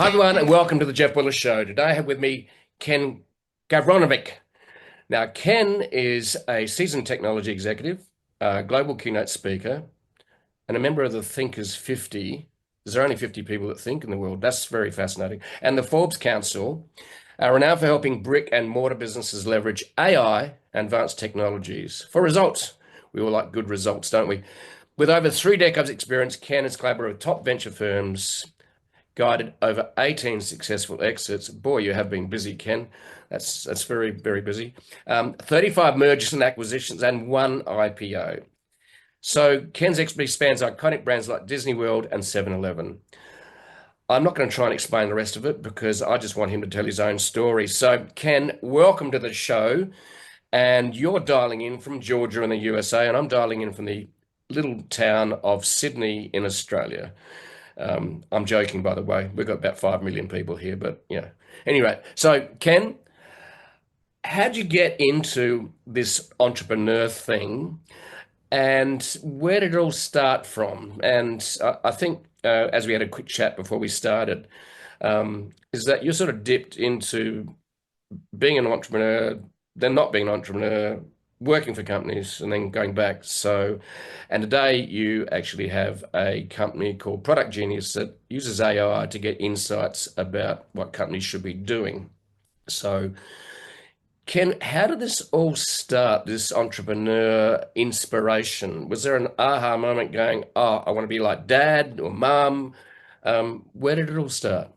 everyone, and welcome to the Jeff Willis Show. Today I have with me Ken Gavranovic. Now, Ken is a seasoned technology executive, a global keynote speaker, and a member of the Thinkers 50. There are only 50 people that think in the world. That's very fascinating. And the Forbes Council are renowned for helping brick and mortar businesses leverage AI and advanced technologies for results. We all like good results, don't we? With over 3 decades experience, Ken has collaborated with top venture firms, guided over 18 successful exits. Boy, you have been busy, Ken. That's very, very busy. 35 mergers and acquisitions and 1 IPO. So Ken's expertise spans iconic brands like Disney World and 7-Eleven. I'm not going to try and explain the rest of it because I just want him to tell his own story. So Ken, welcome to the show. And you're dialing in from Georgia in the USA, and I'm dialing in from the little town of Sydney in Australia. I'm joking, by the way. We've got about 5 million people here, but yeah. Anyway, so Ken, how'd you get into this entrepreneur thing, and where did it all start from? And I think, as we had a quick chat before we started, is that you sort of dipped into being an entrepreneur, then not being an entrepreneur, working for companies, and then going back. So, and today you actually have a company called Product Genius that uses AI to get insights about what companies should be doing. So, Ken, how did this all start, this entrepreneur inspiration? Was there an aha moment going, oh, I want to be like dad or mom? Where did it all start?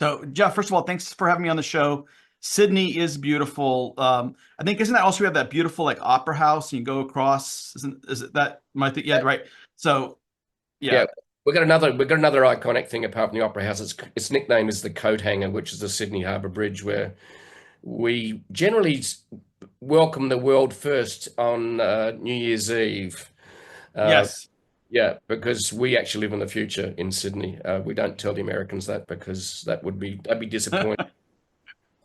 So, Jeff, first of all, thanks for having me on the show. Sydney is beautiful. I think isn't that also we have that beautiful like opera house and you go across? Is it that my thing? Yeah, right. So, Yeah, yeah. we've got another iconic thing apart from the Opera House. Its nickname is the Coat Hanger, which is the Sydney Harbour Bridge, where we generally welcome the world first on New Year's Eve. Uh, Yes. yeah, because we actually live in the future in Sydney. We don't tell the Americans that because that'd be disappointing.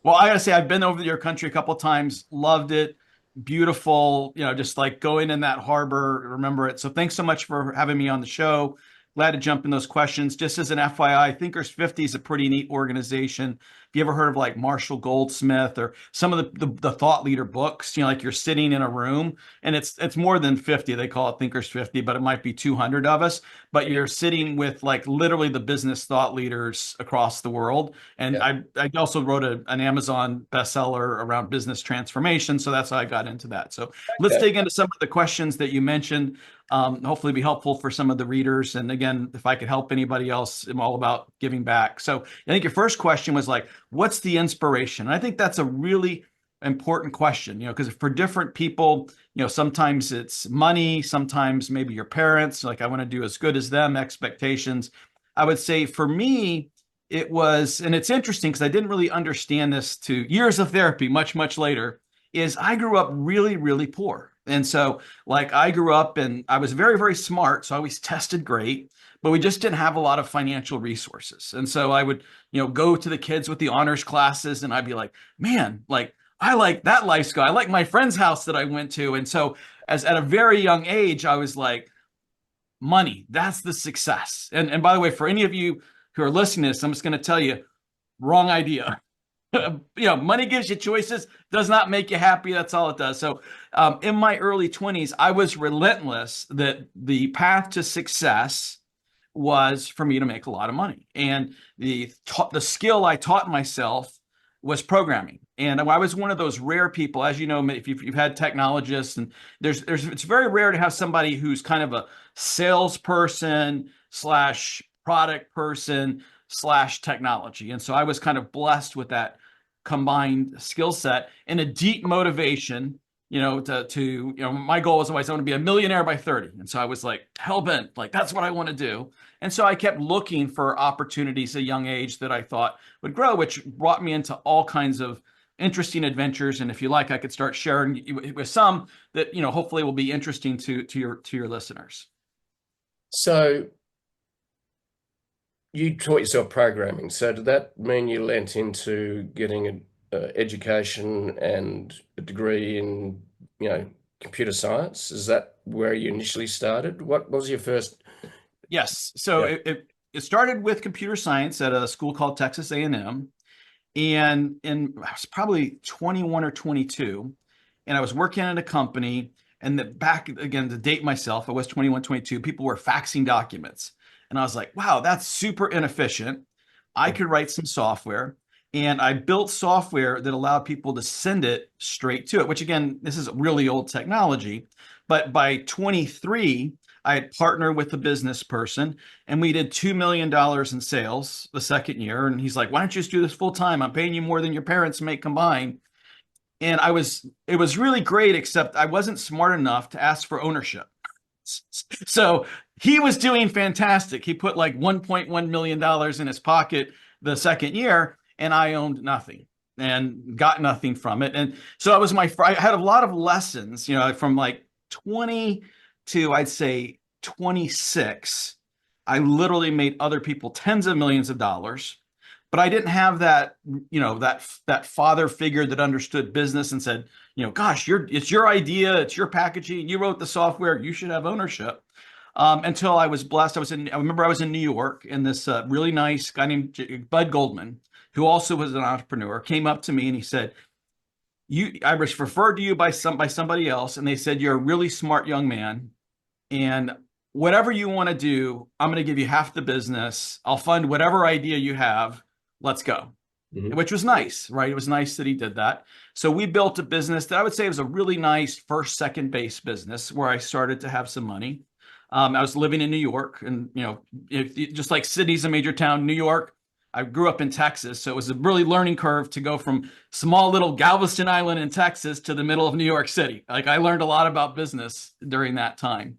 Well, I gotta say, I've been over to your country a couple times, loved it, beautiful, just like going in that harbor, remember it. So thanks so much for having me on the show. Glad to jump in those questions. Just as an FYI, Thinkers 50 is a pretty neat organization. If you ever heard of like Marshall Goldsmith or some of the thought leader books, like you're sitting in a room and it's more than 50. They call it Thinkers 50, but it might be 200 of us. But you're sitting with like literally the business thought leaders across the world. And Yeah. I also wrote an Amazon bestseller around business transformation. So that's how I got into that. So let's Okay. dig into some of the questions that you mentioned. Hopefully be helpful for some of the readers. And again, if I could help anybody else, I'm all about giving back. So I think your first question was like, what's the inspiration? And I think that's a really important question, because for different people, sometimes it's money, sometimes maybe your parents, like I want to do as good as them, expectations. I would say for me, it was, and it's interesting because I didn't really understand this to years of therapy, much, much later, is I grew up really, really poor. And so, like, I grew up and I was very, very smart. So I always tested great, but we just didn't have a lot of financial resources. And so I would, go to the kids with the honors classes and I'd be like, man, like, I like that lifestyle. I like my friend's house that I went to. And so, as at a very young age, I was like, money, that's the success. And by the way, for any of you who are listening to this, I'm just going to tell you, wrong idea. Money gives you choices, does not make you happy. That's all it does. So, in my early 20s, I was relentless that the path to success was for me to make a lot of money. And the skill I taught myself was programming. And I was one of those rare people, as you know, if you've had technologists, and it's very rare to have somebody who's kind of a salesperson slash product person slash technology. And so I was kind of blessed with that combined skill set and a deep motivation, my goal was always I want to be a millionaire by 30. And so I was like hell bent, like that's what I want to do. And so I kept looking for opportunities at a young age that I thought would grow, which brought me into all kinds of interesting adventures. And if you like, I could start sharing with some that, hopefully will be interesting to your listeners. So you taught yourself programming. So did that mean you lent into getting an education and a degree in, computer science? Is that where you initially started? What was your first? Yes. So Yeah. it started with computer science at a school called Texas A&M. And I was probably 21 or 22, and I was working at a company. And back again, to date myself, I was 21, 22. People were faxing documents. And I was like, wow, that's super inefficient. I could write some software. And I built software that allowed people to send it straight to it, which again, this is really old technology. But by 23, I had partnered with a business person and we did $2 million in sales the second year. And he's like, why don't you just do this full time? I'm paying you more than your parents make combined. And it was really great, except I wasn't smart enough to ask for ownership. So he was doing fantastic. He put like $1.1 million in his pocket the second year, and I owned nothing and got nothing from it. And so it was I had a lot of lessons, from like 20 to I'd say 26. I literally made other people tens of millions of dollars, but I didn't have that, that father figure that understood business and said, gosh, it's your idea, it's your packaging, you wrote the software, you should have ownership. Until I was blessed. I remember I was in New York, and this really nice guy named Bud Goldman, who also was an entrepreneur, came up to me and he said, I was referred to you by somebody else, and they said you're a really smart young man, and whatever you want to do, I'm going to give you half the business. I'll fund whatever idea you have. Let's go. Mm-hmm. Which was nice, right? It was nice that he did that. So we built a business that I would say was a really nice first, second base business where I started to have some money. I was living in New York, and just like Sydney's a major town, New York, I grew up in Texas, so it was a really learning curve to go from small little Galveston Island in Texas to the middle of New York City. Like, I learned a lot about business during that time.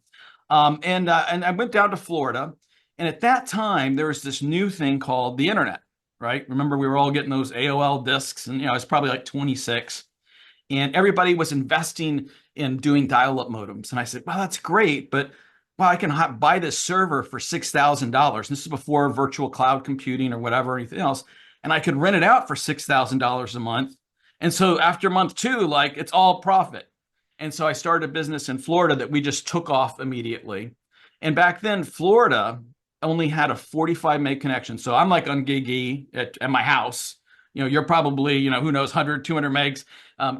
And I went down to Florida, and at that time there was this new thing called the Internet, right? Remember, we were all getting those AOL discs, and I was probably like 26, and everybody was investing in doing dial-up modems. And I said, well, that's great, but well, I can buy this server for $6,000. This is before virtual cloud computing or whatever, anything else. And I could rent it out for $6,000 a month. And so after month 2, like, it's all profit. And so I started a business in Florida that we just took off immediately. And back then, Florida only had a 45 meg connection. So I'm like on gig E at my house. You're probably, who knows, 100, 200 megs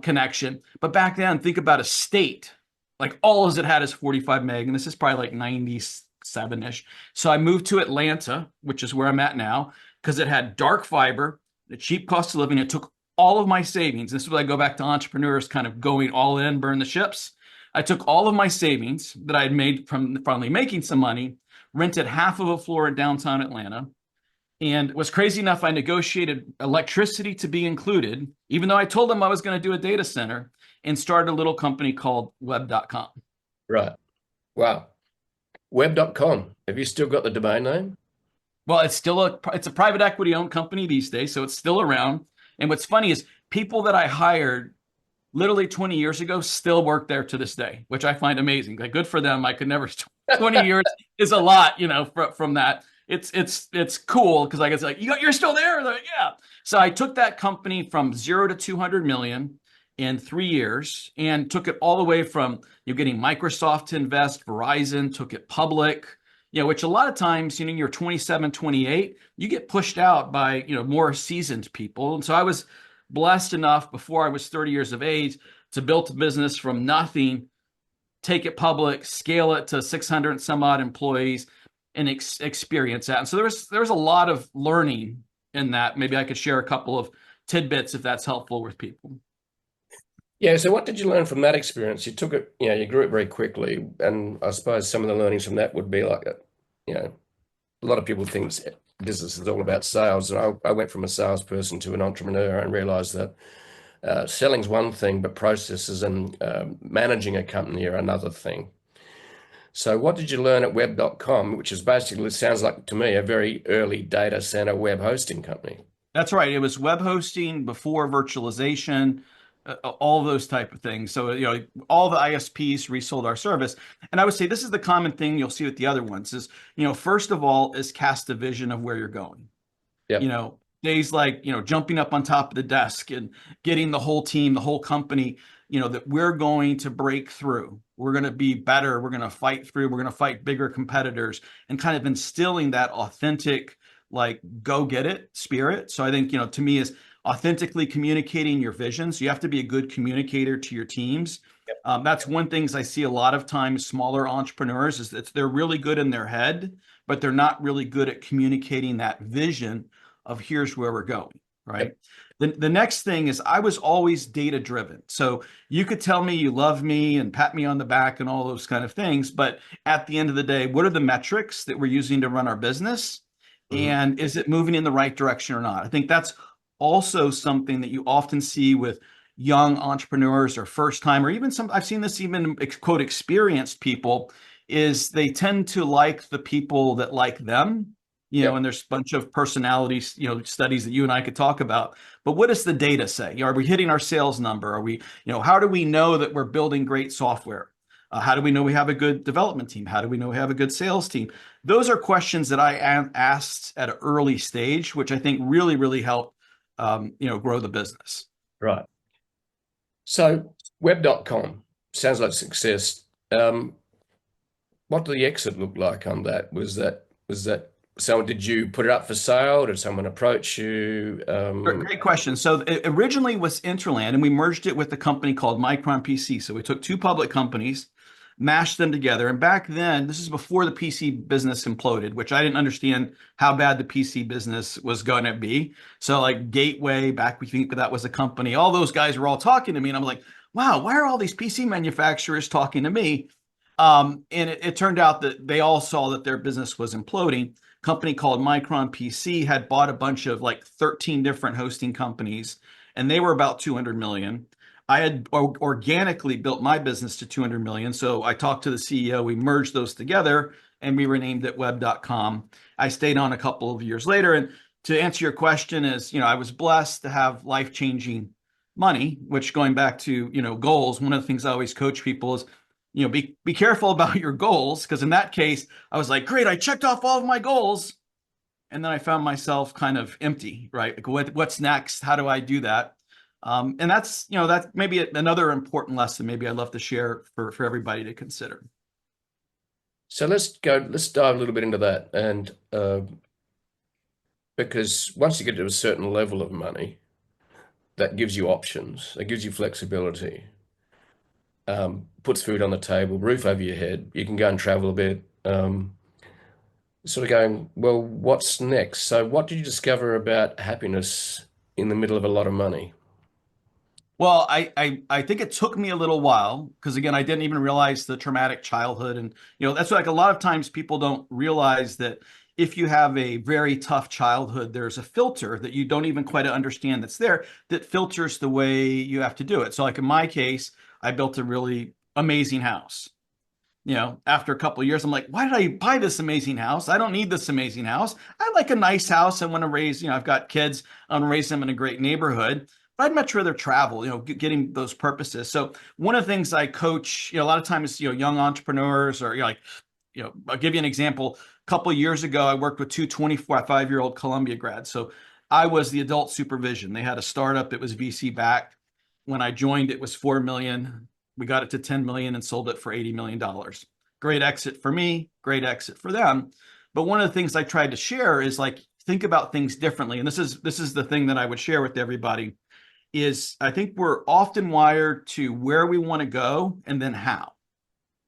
connection. But back then, think about a state. Like, all as it had is 45 meg, and this is probably like 97-ish. So I moved to Atlanta, which is where I'm at now, because it had dark fiber, the cheap cost of living. It took all of my savings. This is where I go back to entrepreneurs kind of going all in, burn the ships. I took all of my savings that I had made from finally making some money, rented half of a floor in downtown Atlanta, and was crazy enough, I negotiated electricity to be included, even though I told them I was going to do a data center, and started a little company called web.com. Right. Wow. Web.com. Have you still got the domain name? Well, it's a private equity owned company these days, so it's still around. And what's funny is people that I hired literally 20 years ago still work there to this day, which I find amazing. Like, good for them. I could never. 20 years is a lot, from that. It's cool because I guess like, you're still there. Like, yeah. So I took that company from 0 to 200 million in 3 years, and took it all the way from getting Microsoft to invest, Verizon, took it public, which a lot of times, you're 27, 28, you get pushed out by, more seasoned people. And so I was blessed enough before I was 30 years of age to build a business from nothing, take it public, scale it to 600 and some odd employees, and experience that. And so there was a lot of learning in that. Maybe I could share a couple of tidbits if that's helpful with people. Yeah, so what did you learn from that experience? You took it, you grew it very quickly, and I suppose some of the learnings from that would be like, a lot of people think business is all about sales, and I went from a salesperson to an entrepreneur and realized that selling's one thing, but processes and managing a company are another thing. So what did you learn at web.com, which is basically, sounds like to me, a very early data center web hosting company? That's right. It was web hosting before virtualization, all those type of things. So, all the ISPs resold our service. And I would say this is the common thing you'll see with the other ones is, first of all, is cast a vision of where you're going. Yep. Days like, jumping up on top of the desk and getting the whole team, the whole company that we're going to break through. We're going to be better. We're going to fight through. We're going to fight bigger competitors, and kind of instilling that authentic, like, go get it spirit. So I think, to me, is authentically communicating your vision. So you have to be a good communicator to your teams. That's one thing I see a lot of times smaller entrepreneurs is that they're really good in their head, but they're not really good at communicating that vision of here's where we're going, right? Yep. The next thing is I was always data driven. So you could tell me you love me and pat me on the back and all those kind of things, but at the end of the day, what are the metrics that we're using to run our business? And is it moving in the right direction or not? I think that's also something that you often see with young entrepreneurs or first time, or even I've seen this even quote experienced people, is they tend to like the people that like them, Yep. and there's a bunch of personalities, studies that you and I could talk about. But what does the data say? Are we hitting our sales number? Are we, how do we know that we're building great software? How do we know we have a good development team? How do we know we have a good sales team? Those are questions that I asked at an early stage, which I think really, really help, grow the business. Right. So web.com sounds like success. What did the exit look like on that? Was that so did you put it up for sale? Did someone approach you? Great question. So it originally was Interland, and we merged it with a company called Micron PC. So we took two public companies, mashed them together. And back then, this is before the PC business imploded, which I didn't understand how bad the PC business was going to be. So like Gateway, back we think that was a company, all those guys were all talking to me. And I'm like, wow, why are all these PC manufacturers talking to me? And it turned out that they all saw that their business was imploding. Company called Micron PC had bought a bunch of like 13 different hosting companies, and they were about 200 million. I had organically built my business to 200 million. So I talked to the CEO, we merged those together, and we renamed it web.com. I stayed on a couple of years later. And to answer your question is, I was blessed to have life-changing money, which, going back to, goals, one of the things I always coach people is, be careful about your goals, because in that case, I was like, great, I checked off all of my goals. And then I found myself kind of empty, right? Like, what's next? How do I do that? And that's maybe another important lesson maybe I'd love to share for everybody to consider. So let's dive a little bit into that. And because once you get to a certain level of money, that gives you options, that gives you flexibility, puts food on the table, roof over your head. You can go and travel a bit. Sort of going, well, what's next? So what did you discover about happiness in the middle of a lot of money? Well, I think it took me a little while, because again, I didn't even realize the traumatic childhood. And, that's like a lot of times people don't realize that if you have a very tough childhood, there's a filter that you don't even quite understand that's there that filters the way you have to do it. So like in my case, I built a really amazing house. After a couple of years, I'm like, why did I buy this amazing house? I don't need this amazing house. I like a nice house. I want to raise, I've got kids. I want to raise them in a great neighborhood. But I'd much rather travel, getting those purposes. So one of the things I coach, a lot of times, young entrepreneurs, or I'll give you an example. A couple of years ago, I worked with two 25-year-old Columbia grads. So I was the adult supervision. They had a startup. It was VC backed. When I joined, it was 4 million. We got it to 10 million and sold it for $80 million. Great exit for me, great exit for them. But one of the things I tried to share is, like, think about things differently. And this is the thing that I would share with everybody is, I think we're often wired to where we want to go and then how,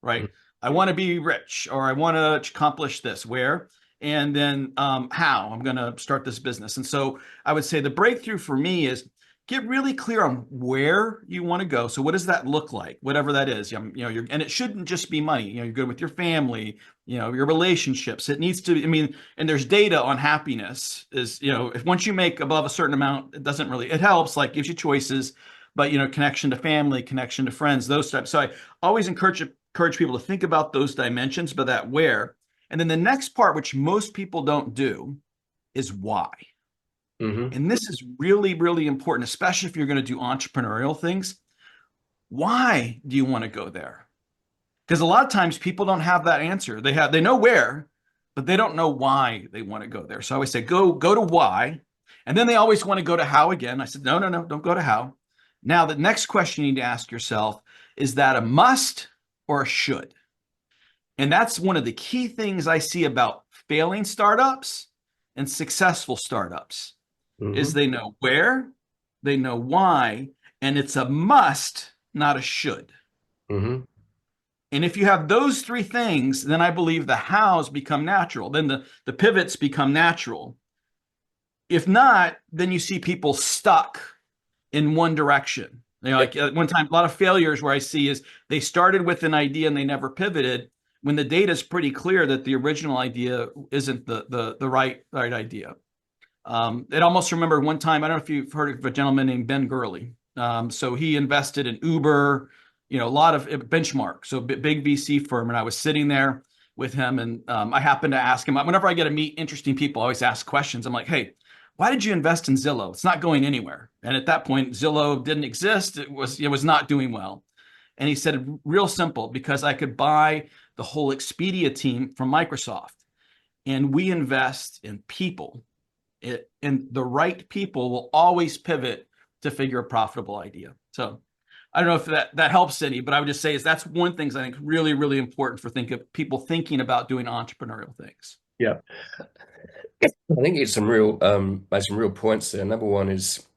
right? Mhm. I want to be rich, or I want to accomplish this, where, and then how I'm going to start this business. And so I would say the breakthrough for me is get really clear on where you want to go. So what does that look like? Whatever that is, and it shouldn't just be money. You're good with your family, your relationships. It needs to, and there's data on happiness is, if once you make above a certain amount, it helps, like gives you choices, but, connection to family, connection to friends, those types. So I always encourage people to think about those dimensions, but that where. And then the next part, which most people don't do, is why. Mm-hmm. And this is really, really important, especially if you're going to do entrepreneurial things. Why do you want to go there? Because a lot of times people don't have that answer. They know where, but they don't know why they want to go there. So I always say, go to why. And then they always want to go to how again. I said, no, don't go to how. Now, the next question you need to ask yourself, is that a must or a should? And that's one of the key things I see about failing startups and successful startups is Hmm. they know where, they know why, and it's a must, not a should. Hmm. And if you have those three things, then I believe the hows become natural. Then the pivots become natural. If not, then you see people stuck in one direction. You know, Yep. like at one time, a lot of failures where I see is they started with an idea and they never pivoted when the data is pretty clear that the original idea isn't the right idea. It almost remember one time, I don't know if you've heard of a gentleman named Ben Gurley. So he invested in Uber, you know, a lot of benchmark, so big VC firm. And I was sitting there with him and I happened to ask him, whenever I get to meet interesting people, I always ask questions. I'm like, hey, why did you invest in Zillow? It's not going anywhere. And at that point, Zillow didn't exist. It was not doing well. And he said, real simple, because I could buy the whole Expedia team from Microsoft. And we invest in people. And the right people will always pivot to figure a profitable idea. So I don't know if that helps any, but I would just say is that's one thing I think really, really important for people thinking about doing entrepreneurial things. Yeah. I think it's made some real points there. Number one is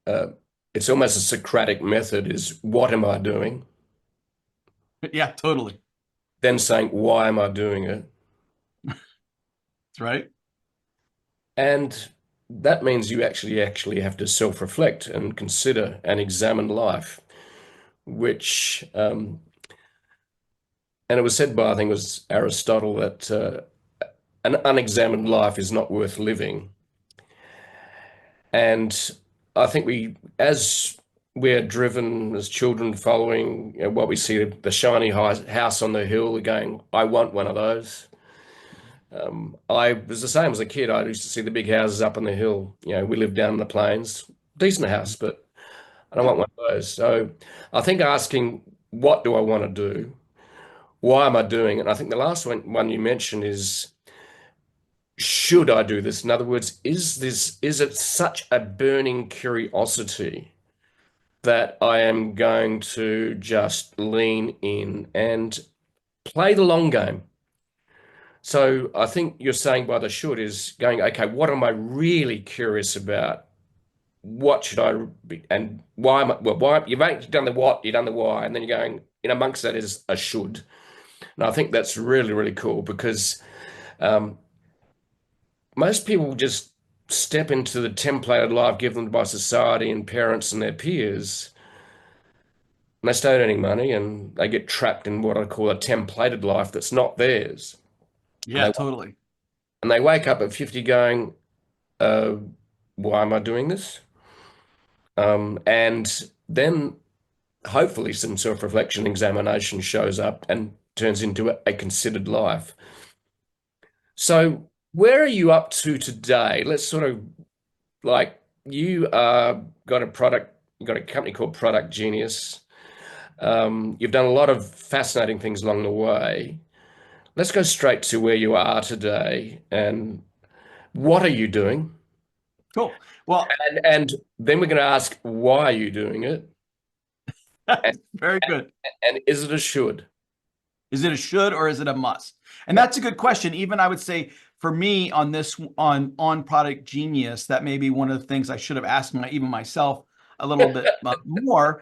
uh, it's almost a Socratic method is what am I doing? Yeah, totally. Then saying, why am I doing it? That's right. And that means you actually have to self-reflect and consider and examine life, which and it was said by, I think it was Aristotle, that an unexamined life is not worth living. And I think as we're driven as children following, what we see, the shiny house on the hill, we're going, I want one of those. I was the same as a kid. I used to see the big houses up on the hill. We lived down in the plains, decent house, but I don't Yeah. want one of those. So I think asking, what do I want to do? Why am I doing it? And I think the last one you mentioned is, should I do this? In other words, is it such a burning curiosity that I am going to just lean in and play the long game? So I think you're saying by the should is going, okay, what am I really curious about? What should I be, and why am I, well, why you've done the what, you've done the why, and then you're going in amongst that is a should. And I think that's really, really cool because um, most people just step into the templated life given by society and parents and their peers, and they start earning money and they get trapped in what I call a templated life that's not theirs. And Yeah, they totally. wake up at 50 going, uh, why am I doing this? And then hopefully some self-reflection examination shows up and turns into a considered life. So where are you up to today? Let's sort of like you you've got a company called Product Genius. You've done a lot of fascinating things along the way. Let's go straight to where you are today and what are you doing? Cool. Well, And then we're going to ask, why are you doing it? And, very good. and is it a should? Is it a should or is it a must? And Yeah. that's a good question. Even I would say for me on this on Product Genius, that may be one of the things I should have asked even myself a little bit more.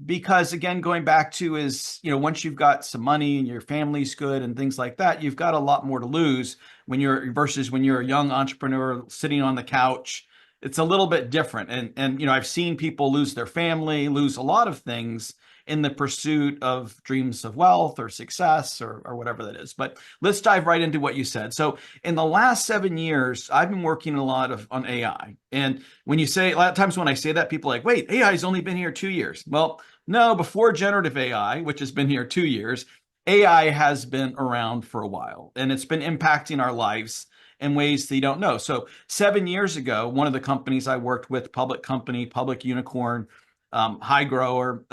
Because again, going back to is, once you've got some money and your family's good and things like that, you've got a lot more to lose versus when you're a young entrepreneur sitting on the couch. It's a little bit different. And I've seen people lose their family, lose a lot of things in the pursuit of dreams of wealth or success or whatever that is. But let's dive right into what you said. So in the last 7 years, I've been working a lot on AI. And when you say, a lot of times when I say that, people are like, wait, AI has only been here 2 years. Well, no, before generative AI, which has been here 2 years, AI has been around for a while and it's been impacting our lives in ways that you don't know. So 7 years ago, one of the companies I worked with, public company, public unicorn, high grower.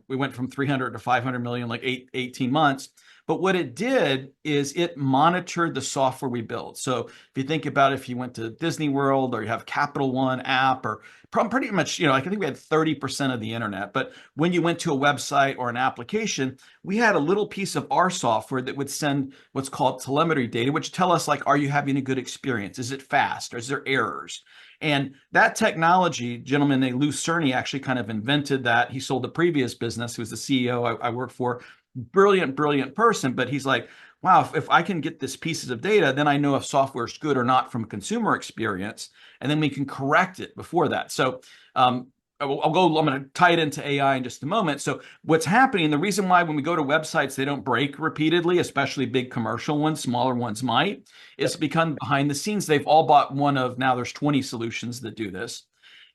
We went from 300 to 500 million, like 18 months. But what it did is it monitored the software we build. So if you think about if you went to Disney World or you have Capital One app or pretty much, I think we had 30% of the internet. But when you went to a website or an application, we had a little piece of our software that would send what's called telemetry data, which tell us like, are you having a good experience? Is it fast? Or is there errors? And that technology, gentleman named Lou Cerny actually kind of invented that. He sold the previous business. He was the CEO I worked for. Brilliant, brilliant person. But he's like, wow, if I can get this pieces of data, then I know if software is good or not from a consumer experience. And then we can correct it before that. So I'm going to tie it into AI in just a moment. So what's happening, the reason why when we go to websites, they don't break repeatedly, especially big commercial ones, smaller ones might, is because behind the scenes, they've all bought one of, now there's 20 solutions that do this.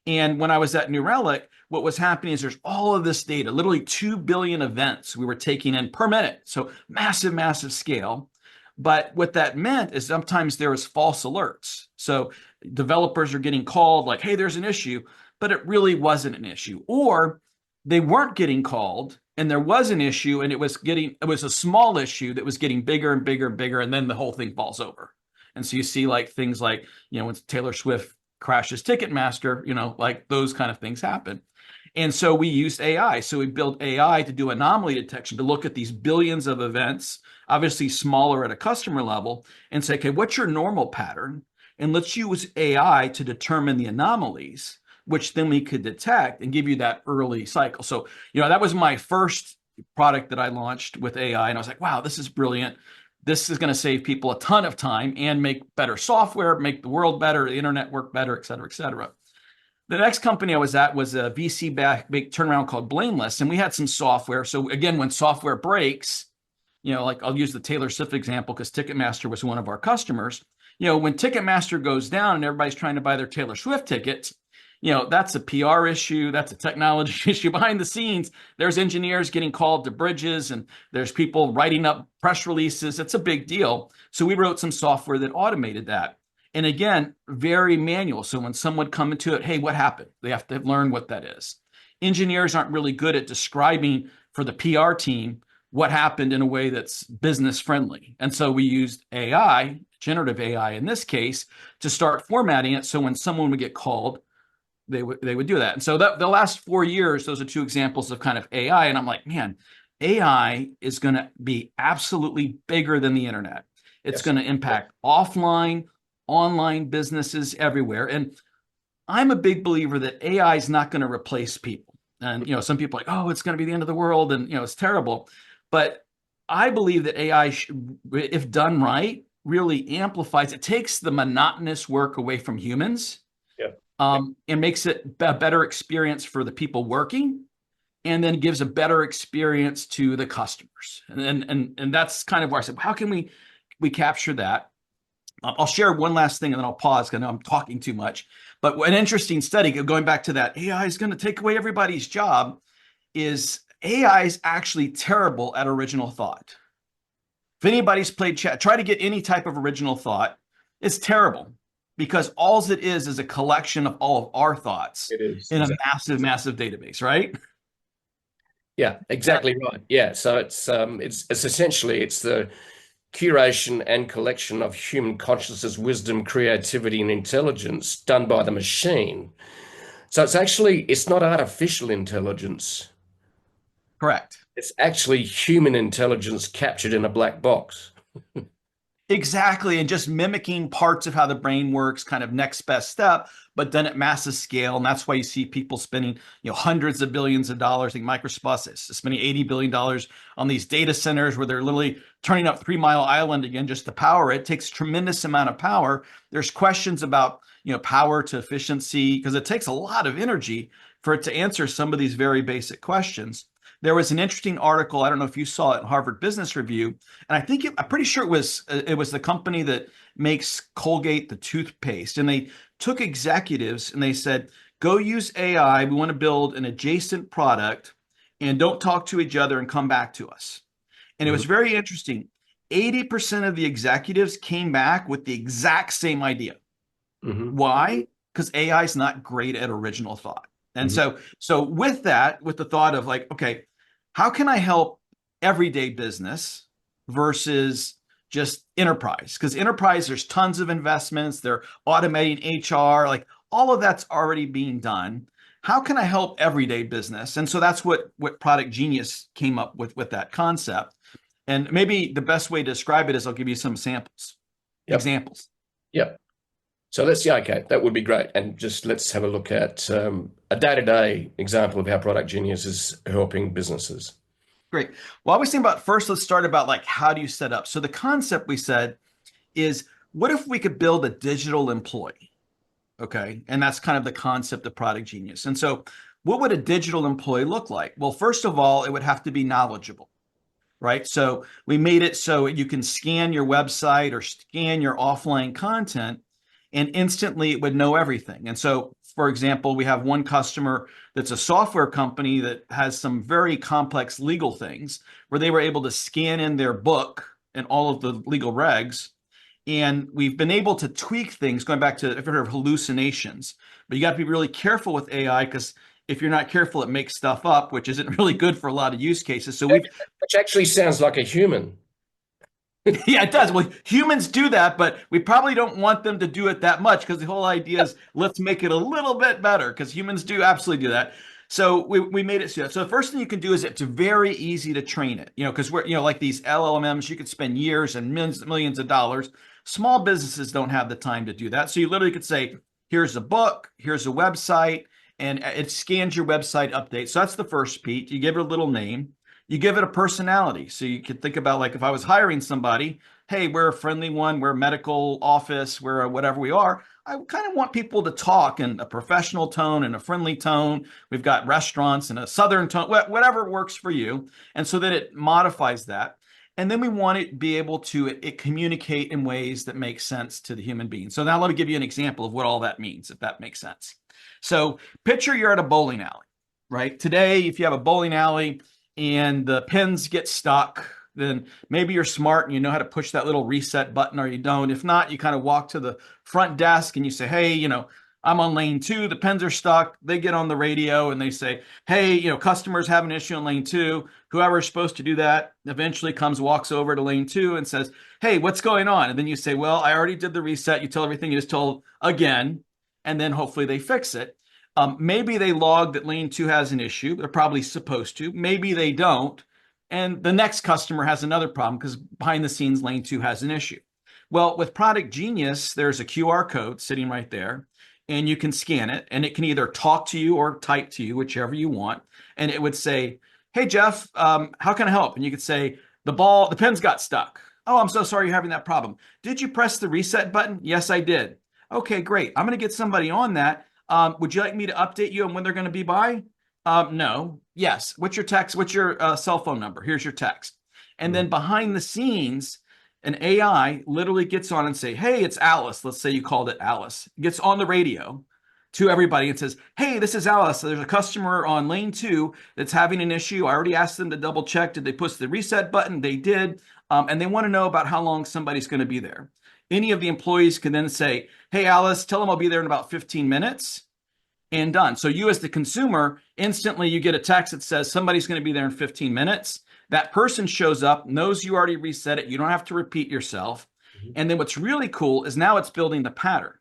And when I was at New Relic, what was happening is there's all of this data, literally 2 billion events we were taking in per minute. So massive, massive scale. But what that meant is sometimes there was false alerts. So developers are getting called like, hey, there's an issue, but it really wasn't an issue. Or they weren't getting called and there was an issue and it was a small issue that was getting bigger and bigger and bigger. And then the whole thing falls over. And so you see like things like, when Taylor Swift crashes Ticketmaster, like those kind of things happen. And so we used AI. So we built AI to do anomaly detection, to look at these billions of events, obviously smaller at a customer level, and say, okay, what's your normal pattern? And let's use AI to determine the anomalies, which then we could detect and give you that early cycle. So, that was my first product that I launched with AI. And I was like, wow, this is brilliant. This is going to save people a ton of time and make better software, make the world better, the internet work better, et cetera, et cetera. The next company I was at was a VC-backed big turnaround called Blameless. And we had some software. So again, when software breaks, like I'll use the Taylor Swift example because Ticketmaster was one of our customers. When Ticketmaster goes down and everybody's trying to buy their Taylor Swift tickets, that's a PR issue. That's a technology issue behind the scenes. There's engineers getting called to bridges and there's people writing up press releases. It's a big deal. So we wrote some software that automated that. And again, very manual. So when someone come into it, hey, what happened? They have to learn what that is. Engineers aren't really good at describing for the PR team what happened in a way that's business friendly. And so we used AI, generative AI in this case, to start formatting it. So when someone would get called, they would do that. And so the last 4 years, those are two examples of kind of AI. And I'm like, man, AI is going to be absolutely bigger than the internet. It's going to impact offline, online businesses everywhere. And I'm a big believer that AI is not going to replace people. And, some people are like, oh, it's going to be the end of the world. And, it's terrible. But I believe that AI, if done right, really amplifies, it takes the monotonous work away from humans. And makes it a better experience for the people working, and then gives a better experience to the customers. And that's kind of where I said, how can we capture that? I'll share one last thing and then I'll pause because I know I'm talking too much. But an interesting study, going back to that, AI is going to take away everybody's job, is AI is actually terrible at original thought. If anybody's played chat, try to get any type of original thought, it's terrible. Because all it is a collection of all of our thoughts in a massive, massive database, right? Yeah, exactly right. Yeah, so it's essentially the curation and collection of human consciousness, wisdom, creativity, and intelligence done by the machine. So it's not artificial intelligence. Correct. It's actually human intelligence captured in a black box. Exactly. And just mimicking parts of how the brain works, kind of next best step, but done at massive scale. And that's why you see people spending, hundreds of billions of dollars. I think Microsoft is spending $80 billion on these data centers where they're literally turning up 3 Mile Island again just to power it. It takes a tremendous amount of power. There's questions about, power to efficiency, because it takes a lot of energy for it to answer some of these very basic questions. There was an interesting article, I don't know if you saw it in Harvard Business Review, and I'm pretty sure it was the company that makes Colgate, the toothpaste, and they took executives and they said, go use AI, we want to build an adjacent product, and don't talk to each other and come back to us. And it was very interesting. 80% of the executives came back with the exact same idea. Why? Because AI is not great at original thought. And so with that, with the thought of like, okay, how can I help everyday business versus just enterprise? Because enterprise, there's tons of investments, they're automating HR, like all of that's already being done. How can I help everyday business? And so that's what Product Genius came up with that concept. And maybe the best way to describe it is I'll give you some Yep. examples. Yep. So yeah, okay, that would be great. And just let's have a look at a day-to-day example of how Product Genius is helping businesses. Great. Well, I was thinking about first, let's start about like, how do you set up? So the concept we said is, what if we could build a digital employee? Okay. And that's kind of the concept of Product Genius. And so what would a digital employee look like? Well, first of all, it would have to be knowledgeable, right? So we made it so you can scan your website or scan your offline content and instantly it would know everything. And so, for example, we have one customer that's a software company that has some very complex legal things where they were able to scan in their book and all of the legal regs. And we've been able to tweak things, going back to, if you've heard of hallucinations, but you got to be really careful with AI because if you're not careful, it makes stuff up, which isn't really good for a lot of use cases. So Which actually sounds like a human. yeah, it does. Well, humans do that, but we probably don't want them to do it that much because the whole idea is let's make it a little bit better because humans do absolutely do that. So we made it so that. So the first thing you can do is it's very easy to train it, because we're, like these LLMs, you could spend years and millions of dollars. Small businesses don't have the time to do that. So you literally could say, here's a book, here's a website, and it scans your website update. So that's the first piece. You give it a little name. You give it a personality. So you could think about, like, if I was hiring somebody, hey, we're a friendly one, we're a medical office, we're a whatever we are. I kind of want people to talk in a professional tone and a friendly tone. We've got restaurants in a southern tone, whatever works for you. And so that it modifies that. And then we want it to be able to it communicate in ways that make sense to the human being. So now let me give you an example of what all that means, if that makes sense. So picture you're at a bowling alley, right? Today, if you have a bowling alley, and the pins get stuck, then maybe you're smart and you know how to push that little reset button, or you don't. If not, you kind of walk to the front desk and you say, hey, I'm on lane 2, the pins are stuck. They get on the radio and they say, hey, customers have an issue on lane 2. Whoever's supposed to do that eventually walks over to lane 2 and says, hey, what's going on? And then you say, well, I already did the reset. You tell everything you just told again, and then hopefully they fix it. Maybe they log that lane 2 has an issue. They're probably supposed to. Maybe they don't. And the next customer has another problem because behind the scenes, lane 2 has an issue. Well, with Product Genius, there's a QR code sitting right there, and you can scan it, and it can either talk to you or type to you, whichever you want. And it would say, hey, Jeff, how can I help? And you could say, the pins got stuck. Oh, I'm so sorry you're having that problem. Did you press the reset button? Yes, I did. Okay, great. I'm going to get somebody on that. Would you like me to update you on when they're going to be by? No. Yes. What's your text? What's your cell phone number? Here's your text. And then behind the scenes, an AI literally gets on and say, hey, it's Alice. Let's say you called it Alice. Gets on the radio to everybody and says, hey, this is Alice. There's a customer on lane 2 that's having an issue. I already asked them to double check. Did they push the reset button? They did. And they want to know about how long somebody's going to be there. Any of the employees can then say, hey, Alice, tell them I'll be there in about 15 minutes, and done. So you as the consumer, instantly you get a text that says somebody's going to be there in 15 minutes. That person shows up, knows you already reset it. You don't have to repeat yourself. And then what's really cool is now it's building the pattern.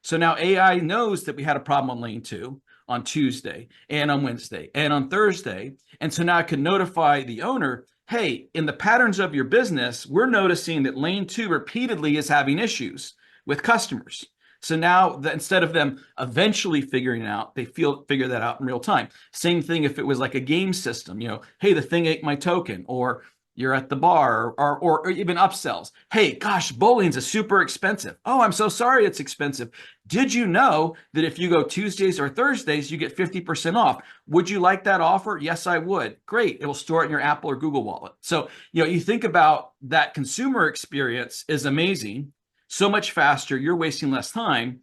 So now AI knows that we had a problem on lane 2 on Tuesday and on Wednesday and on Thursday. And so now I can notify the owner, hey, in the patterns of your business, we're noticing that lane 2 repeatedly is having issues with customers. So now instead of them eventually figuring it out, they figure that out in real time. Same thing if it was like a game system, hey, the thing ate my token, or you're at the bar, or even upsells. Hey, gosh, bowling's is super expensive. Oh, I'm so sorry it's expensive. Did you know that if you go Tuesdays or Thursdays, you get 50% off? Would you like that offer? Yes, I would. Great. It will store it in your Apple or Google Wallet. So, you think about that consumer experience is amazing. So much faster. You're wasting less time.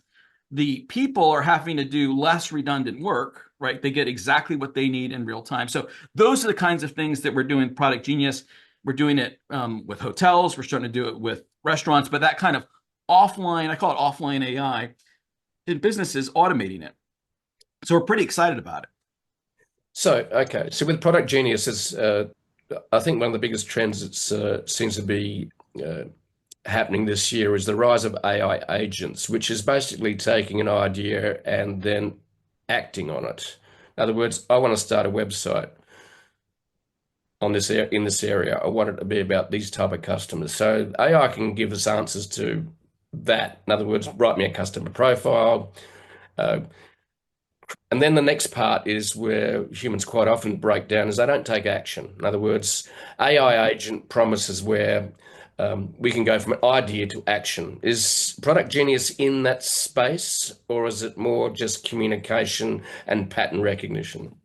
The people are having to do less redundant work, right? They get exactly what they need in real time. So those are the kinds of things that we're doing with Product Genius. We're doing it with hotels. We're starting to do it with restaurants, but that kind of offline, I call it offline AI, in businesses, automating it. So we're pretty excited about it. So, okay. So with Product Genius, I think one of the biggest trends that seems to be happening this year is the rise of AI agents, which is basically taking an idea and then acting on it. In other words, I want to start a website on this in this area. I want it to be about these type of customers. So AI can give us answers to that. In other words, write me a customer profile. Uh, and then the next part is where humans quite often break down is they don't take action. In other words, AI agent promises where we can go from an idea to action. Is Product Genius in that space, or is it more just communication and pattern recognition?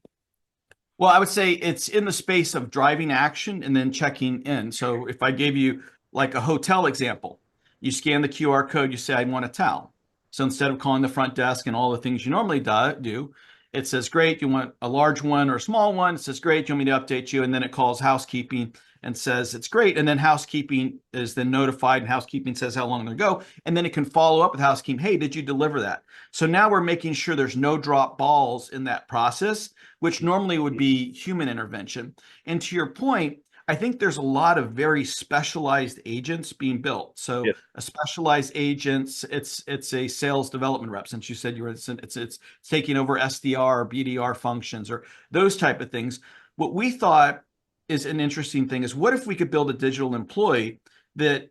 Well, I would say it's in the space of driving action and then checking in. So if I gave you like a hotel example, you scan the QR code, you say, I want a towel. So instead of calling the front desk and all the things you normally do, it says, great, you want a large one or a small one? It says, great, you want me to update you? And then it calls housekeeping and says, it's great. And then housekeeping is then notified, and housekeeping says how long they'll go. And then it can follow up with housekeeping, hey, did you deliver that? So now we're making sure there's no drop balls in that process, which normally would be human intervention. And to your point, I think there's a lot of very specialized agents being built. So Yes. a specialized agents, it's a sales development rep. Since you said you were, it's taking over SDR or BDR functions or those type of things. What we thought is an interesting thing is, what if we could build a digital employee that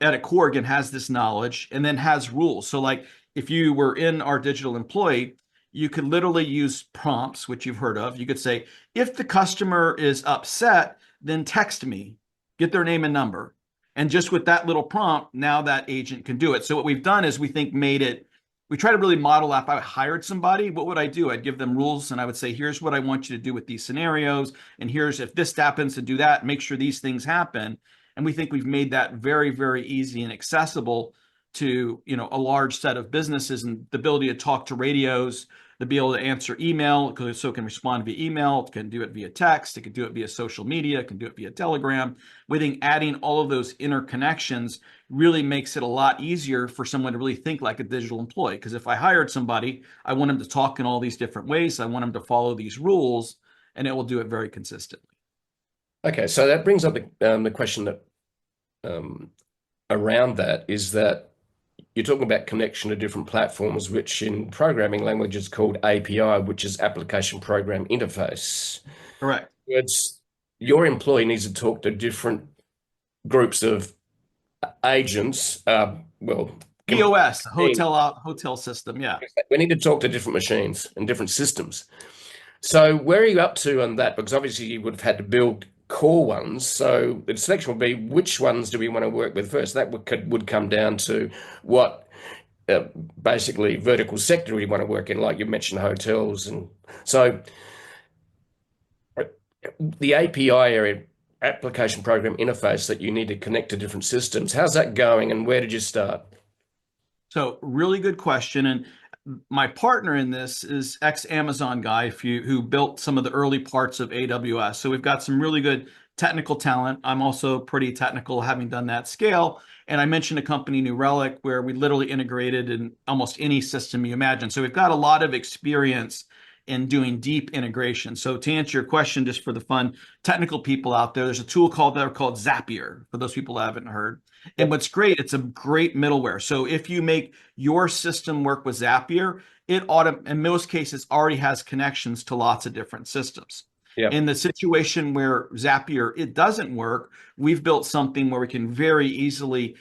at a core again has this knowledge and then has rules. So like if you were in our digital employee, you could literally use prompts, which you've heard of. You could say, if the customer is upset, then text me, get their name and number. And just with that little prompt, now that agent can do it. So what we've done is we try to really model if I hired somebody, what would I do? I'd give them rules and I would say, here's what I want you to do with these scenarios. And here's if this happens to do that, make sure these things happen. And we think we've made that very, very easy and accessible to, a large set of businesses, and the ability to talk to radios, to be able to answer email, so it can respond via email, it can do it via text, it can do it via social media, it can do it via Telegram. We think adding all of those interconnections really makes it a lot easier for someone to really think like a digital employee. Because if I hired somebody, I want them to talk in all these different ways. I want them to follow these rules, and it will do it very consistently. Okay, so that brings up the question that around that is that you're talking about connection to different platforms, which in programming language is called API, which is Application Program Interface. Correct. It's your employee needs to talk to different groups of agents. Well, POS, hotel system. Yeah. we need to talk to different machines and different systems. So where are you up to on that? Because obviously you would have had to build core ones. So the selection would be, which ones do we want to work with first? That would come down to what basically vertical sector we want to work in, like you mentioned, hotels. And so the API area, application program interface, that you need to connect to different systems. How's that going, and where did you start? So really good question. And my partner in this is ex-Amazon guy who built some of the early parts of AWS. So we've got some really good technical talent. I'm also pretty technical, having done that scale. And I mentioned a company, New Relic, where we literally integrated in almost any system you imagine. So we've got a lot of experience in doing deep integration. So to answer your question, just for the fun technical people out there, there's a tool called Zapier, for those people who haven't heard. And what's great, it's a great middleware. So if you make your system work with Zapier, in most cases already has connections to lots of different systems. Yeah. In the situation where Zapier, it doesn't work, we've built something where we can very easily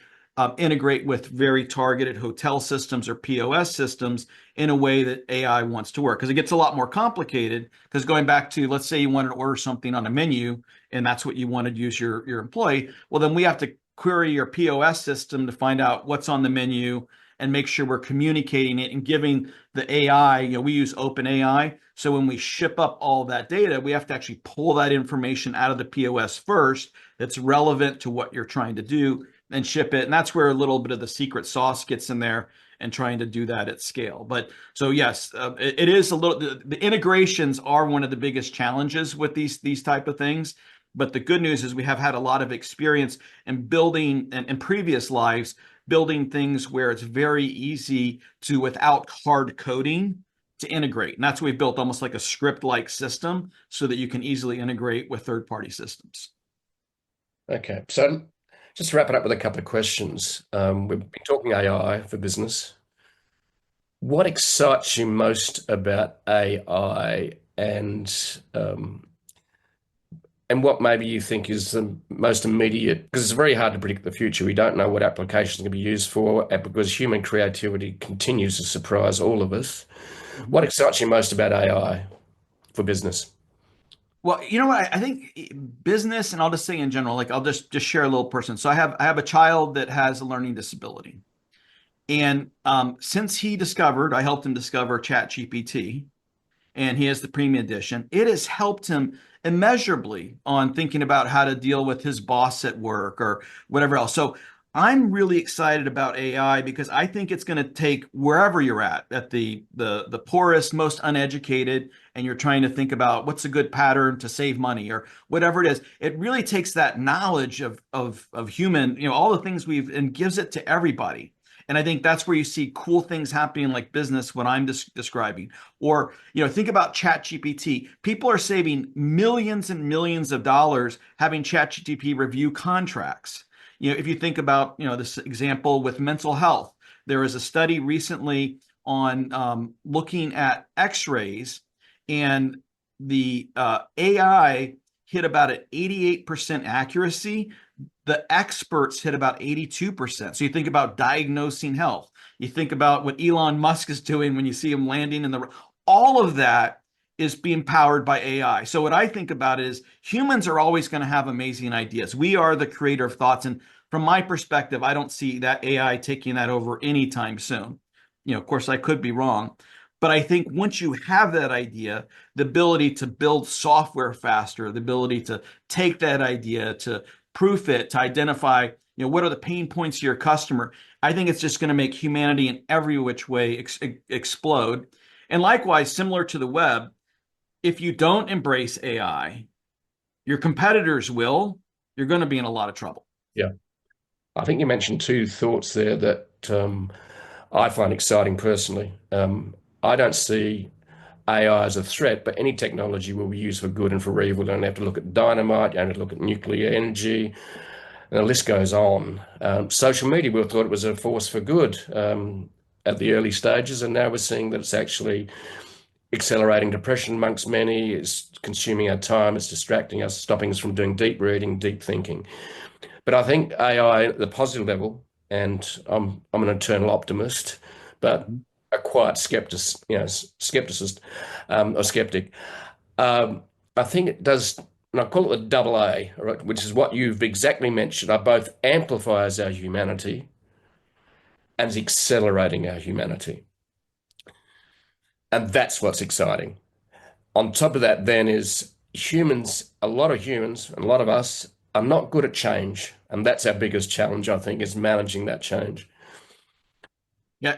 integrate with very targeted hotel systems or POS systems in a way that AI wants to work. Because it gets a lot more complicated, because going back to, let's say you wanted to order something on a menu and that's what you wanted to use your employee. Well, then we have to query your POS system to find out what's on the menu and make sure we're communicating it and giving the AI, we use OpenAI. So when we ship up all that data, we have to actually pull that information out of the POS first that's relevant to what you're trying to do and ship it. And that's where a little bit of the secret sauce gets in there and trying to do that at scale. But so yes, it is a little, the integrations are one of the biggest challenges with these type of things. But the good news is we have had a lot of experience in building, and in previous lives, building things where it's very easy to, without hard coding, to integrate. And that's why we've built almost like a script-like system so that you can easily integrate with third-party systems. Okay, so just to wrap it up with a couple of questions. We've been talking AI for business. What excites you most about AI, and what maybe you think is the most immediate? Because it's very hard to predict the future. We don't know what applications can be used for, because human creativity continues to surprise all of us. What excites you most about AI for business? Well, you know what? I think business, and I'll just say in general, like I'll just share a little person. So I have a child that has a learning disability, and since I helped him discover ChatGPT, and he has the premium edition. It has helped him immeasurably on thinking about how to deal with his boss at work or whatever else. So I'm really excited about AI because I think it's going to take wherever you're at the poorest, most uneducated, and you're trying to think about what's a good pattern to save money or whatever it is. It really takes that knowledge of human, all the things and gives it to everybody. And I think that's where you see cool things happening like business, what I'm describing. Or, think about ChatGPT. People are saving millions and millions of dollars having ChatGPT review contracts. If you think about, this example with mental health, there was a study recently on looking at x-rays, and the AI hit about an 88% accuracy. The experts hit about 82%. So you think about diagnosing health. You think about what Elon Musk is doing when you see him landing all of that is being powered by AI. So what I think about is humans are always going to have amazing ideas. We are the creator of thoughts. And from my perspective, I don't see that AI taking that over anytime soon. Of course, I could be wrong. But I think once you have that idea, the ability to build software faster, the ability to take that idea, to proof it, to identify, what are the pain points of your customer, I think it's just going to make humanity in every which way explode. And likewise, similar to the web, if you don't embrace AI, your competitors will, you're going to be in a lot of trouble. Yeah. I think you mentioned two thoughts there that I find exciting personally. I don't see AI as a threat, but any technology will be used for good and for evil. You don't have to look at dynamite, you don't have to look at nuclear energy, and the list goes on. Social media, we thought it was a force for good at the early stages, and now we're seeing that it's actually accelerating depression amongst many. It's consuming our time, it's distracting us, stopping us from doing deep reading, deep thinking. But I think AI at the positive level, and I'm an eternal optimist, but a quiet skepticist or skeptic. I think it does, and I call it a double A, right, which is what you've exactly mentioned. It both amplifies our humanity and is accelerating our humanity. And that's what's exciting. On top of that, then, is humans, a lot of humans, and a lot of us are not good at change. And that's our biggest challenge, I think, is managing that change. Yeah.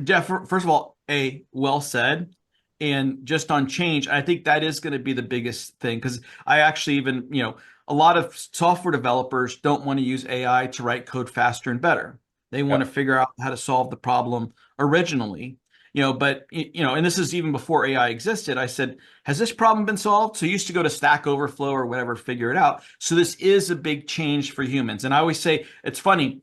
Jeff, first of all, well said. And just on change, I think that is going to be the biggest thing, because I actually even, a lot of software developers don't want to use AI to write code faster and better. They want to figure out how to solve the problem originally. But and this is even before AI existed. I said, has this problem been solved? So you used to go to Stack Overflow or whatever, figure it out. So this is a big change for humans. And I always say, it's funny,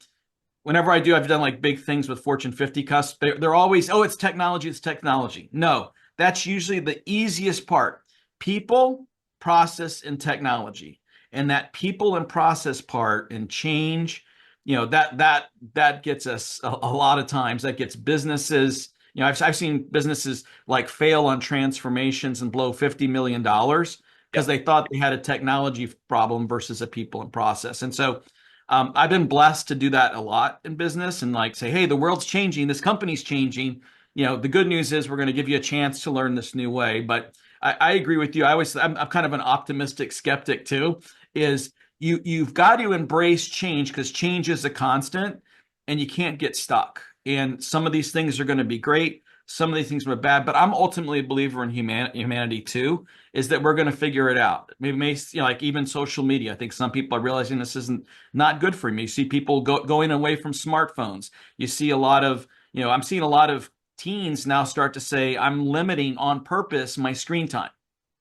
whenever I've done like big things with Fortune 50 customers, they're always, oh, it's technology, it's technology. No, that's usually the easiest part. People, process, and technology. And that people and process part and change, that gets us a lot of times. That gets businesses. I've seen businesses like fail on transformations and blow $50 million because they thought they had a technology problem versus a people and process. And so I've been blessed to do that a lot in business and like say, hey, the world's changing, this company's changing. The good news is we're going to give you a chance to learn this new way. But I agree with you. I'm kind of an optimistic skeptic too, is you've got to embrace change because change is a constant and you can't get stuck. And some of these things are going to be great. Some of these things are bad, but I'm ultimately a believer in humanity too, is that we're going to figure it out. Maybe like even social media. I think some people are realizing this isn't not good for me. You see people going away from smartphones. You see a lot of, I'm seeing a lot of teens now start to say, I'm limiting on purpose my screen time.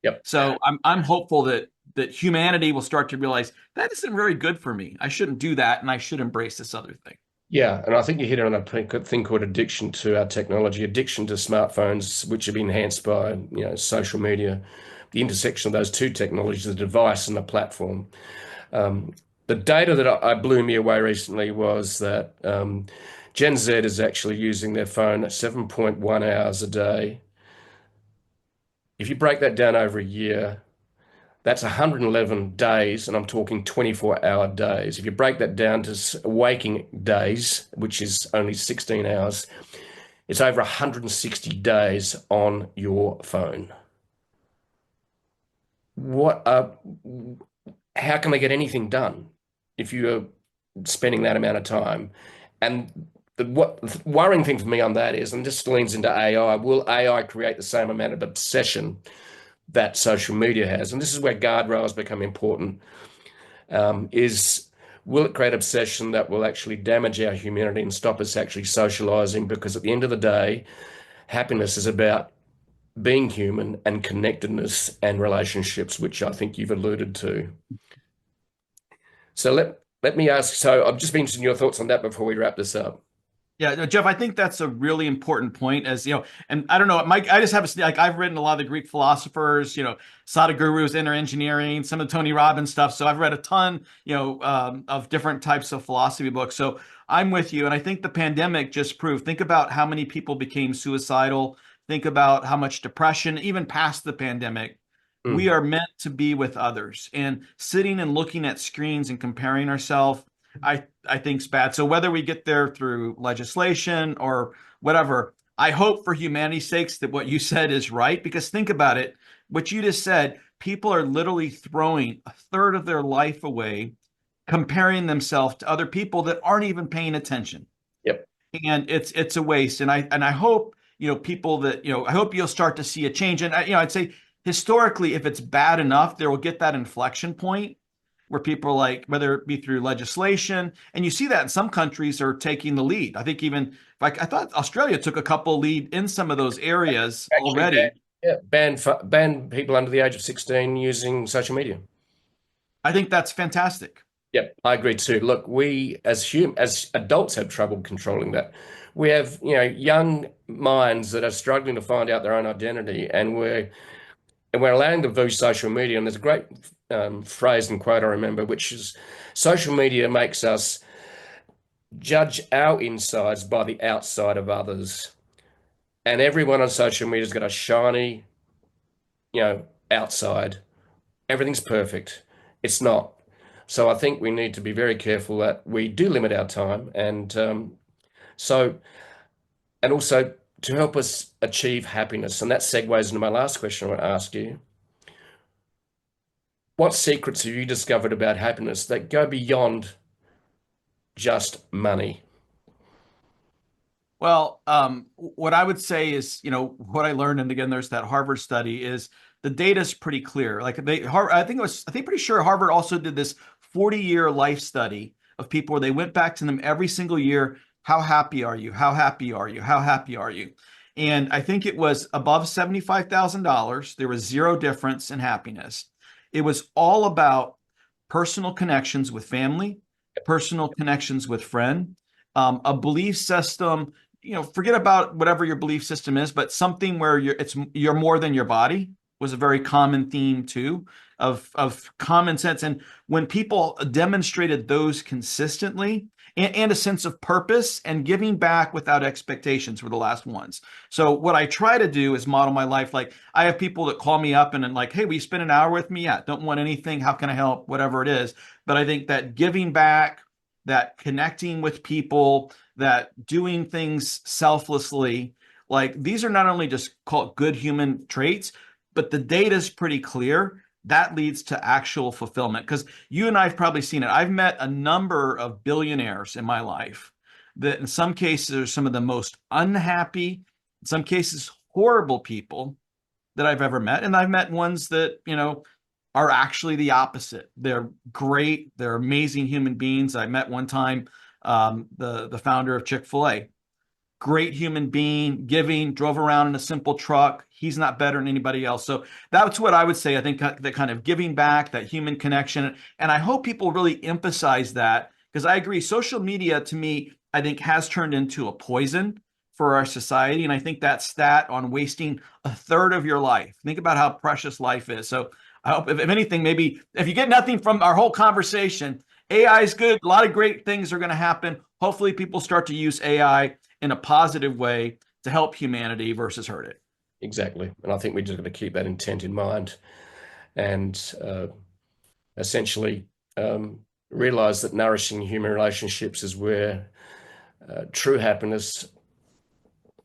Yep. So I'm hopeful that humanity will start to realize that isn't very good for me. I shouldn't do that, and I should embrace this other thing. Yeah, and I think you hit on a thing called addiction to our technology, addiction to smartphones, which have been enhanced by, social media, the intersection of those two technologies, the device and the platform. The data that I blew me away recently was that Gen Z is actually using their phone at 7.1 hours a day. If you break that down over a year, that's 111 days, and I'm talking 24-hour days. If you break that down to waking days, which is only 16 hours, it's over 160 days on your phone. How can they get anything done if you're spending that amount of time? And the worrying thing for me on that is, and this leans into AI, will AI create the same amount of obsession that social media has? And this is where guardrails become important. Is will it create obsession that will actually damage our humanity and stop us actually socializing? Because at the end of the day, happiness is about being human and connectedness and relationships, which I think you've alluded to. So let me ask. So I'm just interested in your thoughts on that before we wrap this up. Yeah, no, Jeff, I think that's a really important point. As you know, and I don't know, Mike, I just have like I've written a lot of the Greek philosophers, Sadhguru's Inner Engineering, some of the Tony Robbins stuff. So I've read a ton, of different types of philosophy books. So I'm with you, and I think the pandemic just proved. Think about how many people became suicidal. Think about how much depression, even past the pandemic. We Mm. are meant to be with others, and sitting and looking at screens and comparing ourselves, I think's bad. So whether we get there through legislation or whatever, I hope for humanity's sakes that what you said is right. Because think about it, what you just said, people are literally throwing a third of their life away, comparing themselves to other people that aren't even paying attention. Yep. And it's a waste. And I hope, people that, I hope you'll start to see a change. And I'd say historically, if it's bad enough, there will get that inflection point where people are like, whether it be through legislation, and you see that in some countries are taking the lead. I think even like I thought Australia took a couple lead in some of those areas Actually, already. ban people under the age of 16 using social media. I think that's fantastic. Yep, I agree too. Look, we as adults have trouble controlling that. We have, young minds that are struggling to find out their own identity, and we're allowing them to use social media. And there's a great phrase and quote I remember, which is, social media makes us judge our insides by the outside of others. And everyone on social media's got a shiny, outside. Everything's perfect. It's not. So I think we need to be very careful that we do limit our time, so and also to help us achieve happiness. And that segues into my last question I want to ask you. What secrets have you discovered about happiness that go beyond just money? Well, what I would say is, what I learned, and again, there's that Harvard study, is the data is pretty clear. Like I think pretty sure Harvard also did this 40-year life study of people where they went back to them every single year. How happy are you? How happy are you? How happy are you? And I think it was above $75,000. There was zero difference in happiness. It was all about personal connections with family, personal connections with friend, a belief system. Forget about whatever your belief system is, but something where you're more than your body was a very common theme too, of common sense. And when people demonstrated those consistently, and a sense of purpose and giving back without expectations were the last ones. So what I try to do is model my life. Like I have people that call me up and like, hey, will you spend an hour with me? Yeah, don't want anything. How can I help? Whatever it is. But I think that giving back, that connecting with people, that doing things selflessly, like these are not only just called good human traits, but the data is pretty clear. That leads to actual fulfillment. Because you and I have probably seen it. I've met a number of billionaires in my life that in some cases are some of the most unhappy, in some cases horrible people that I've ever met. And I've met ones that, are actually the opposite. They're great. They're amazing human beings. I met one time the founder of Chick-fil-A. great human being, giving, drove around in a simple truck. He's not better than anybody else. So that's what I would say. I think that kind of giving back, that human connection. And I hope people really emphasize that, because I agree, social media to me, I think has turned into a poison for our society. And I think that stat on wasting a third of your life, think about how precious life is. So I hope, if anything, maybe if you get nothing from our whole conversation, AI is good. A lot of great things are going to happen. Hopefully people start to use AI in a positive way to help humanity versus hurt it. Exactly. And I think we're just going to keep that intent in mind and essentially realize that nourishing human relationships is where true happiness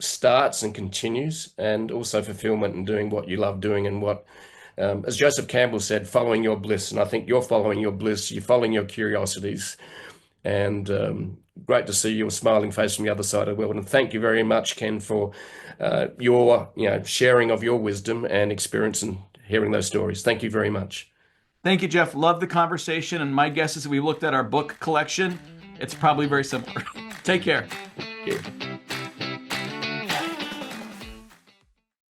starts and continues, and also fulfillment in doing what you love doing and what, as Joseph Campbell said, following your bliss. And I think you're following your bliss, you're following your curiosities, and great to see your smiling face from the other side of the world. And thank you very much, Ken, for your sharing of your wisdom and experience and hearing those stories. Thank you very much. Thank you, Jeff. Love the conversation. And my guess is we looked at our book collection. It's probably very similar. Take care. Thank you.